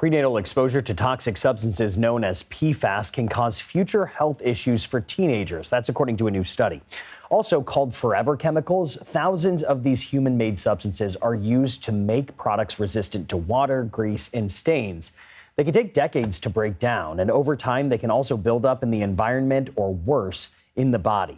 Prenatal exposure to toxic substances known as PFAS can cause future health issues for teenagers. That's according to a new study. Also called forever chemicals, thousands of these human-made substances are used to make products resistant to water, grease, and stains. They can take decades to break down, and over time, they can also build up in the environment or worse, in the body.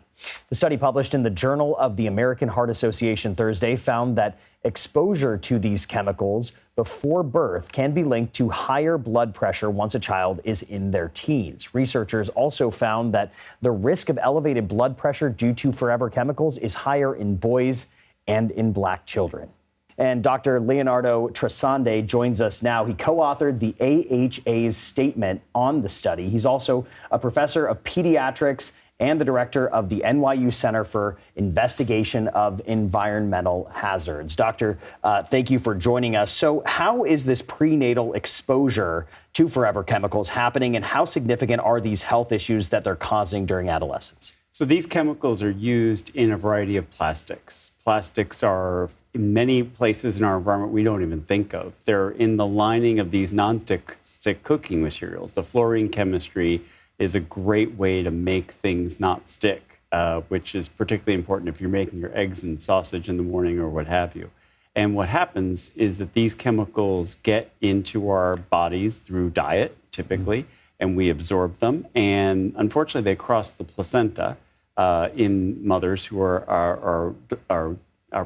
The study published in the Journal of the American Heart Association Thursday found that exposure to these chemicals before birth can be linked to higher blood pressure once a child is in their teens. Researchers also found that the risk of elevated blood pressure due to forever chemicals is higher in boys and in Black children. And Dr. Leonardo Trasande joins us now. He co-authored the AHA's statement on the study. He's also a professor of pediatrics and the director of the NYU Center for Investigation of Environmental Hazards. Doctor, thank you for joining us. So how is this prenatal exposure to forever chemicals happening, and how significant are these health issues that they're causing during adolescence? So these chemicals are used in a variety of plastics. Plastics are in many places in our environment we don't even think of. They're in the lining of these non-stick cooking materials. The fluorine chemistry is a great way to make things not stick, which is particularly important if you're making your eggs and sausage in the morning or what have you. And what happens is that these chemicals get into our bodies through diet, typically, and we absorb them. And unfortunately, they cross the placenta in mothers who are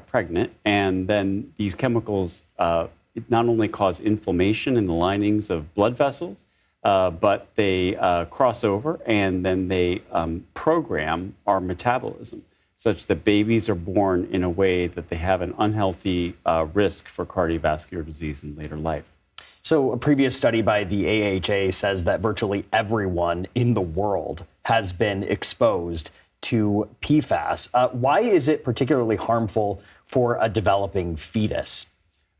pregnant. And then these chemicals not only cause inflammation in the linings of blood vessels, but they cross over and then they program our metabolism such that babies are born in a way that they have an unhealthy risk for cardiovascular disease in later life. So a previous study by the AHA says that virtually everyone in the world has been exposed to PFAS. Why is it particularly harmful for a developing fetus?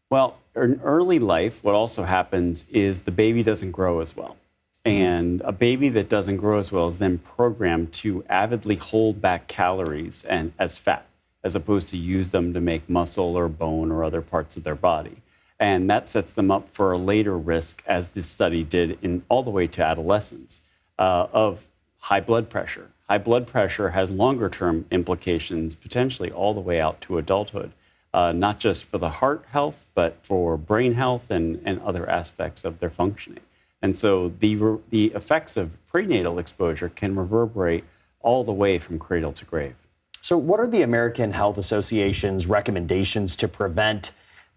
Well, in early life, what also happens is the baby doesn't grow as well. And a baby that doesn't grow as well is then programmed to avidly hold back calories and as fat, as opposed to use them to make muscle or bone or other parts of their body. And that sets them up for a later risk, as this study did, in all the way to adolescence, of high blood pressure. High blood pressure has longer-term implications, potentially all the way out to adulthood. Not just for the heart health, but for brain health and other aspects of their functioning. And so the effects of prenatal exposure can reverberate all the way from cradle to grave. So what are the American Health Association's recommendations to prevent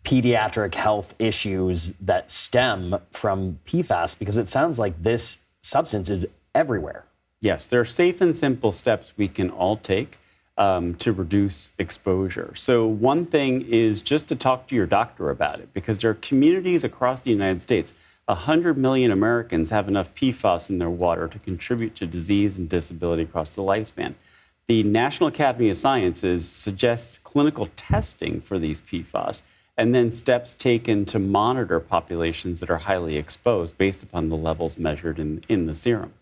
pediatric health issues that stem from PFAS? Because it sounds like this substance is everywhere. Yes, there are safe and simple steps we can all take to reduce exposure. So one thing is just to talk to your doctor about it, because there are communities across the United States. 100 million Americans have enough PFAS in their water to contribute to disease and disability across the lifespan. The National Academy of Sciences suggests clinical testing for these PFAS and then steps taken to monitor populations that are highly exposed based upon the levels measured in the serum.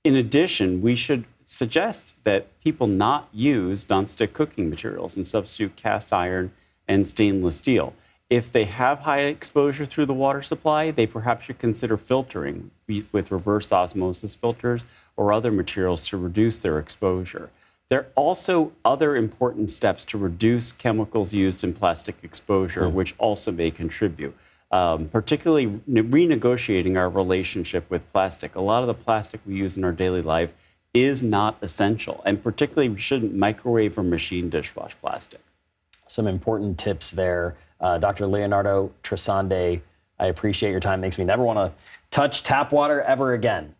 In addition, we should suggest that people not use nonstick cooking materials and substitute cast iron and stainless steel. If they have high exposure through the water supply, they perhaps should consider filtering with reverse osmosis filters or other materials to reduce their exposure. There are also other important steps to reduce chemicals used in plastic exposure, which also may contribute, particularly renegotiating our relationship with plastic. A lot of the plastic we use in our daily life is not essential, and particularly we shouldn't microwave or machine dishwash plastic. Some important tips there. Dr. Leonardo Trasande, I appreciate your time. Makes me never want to touch tap water ever again.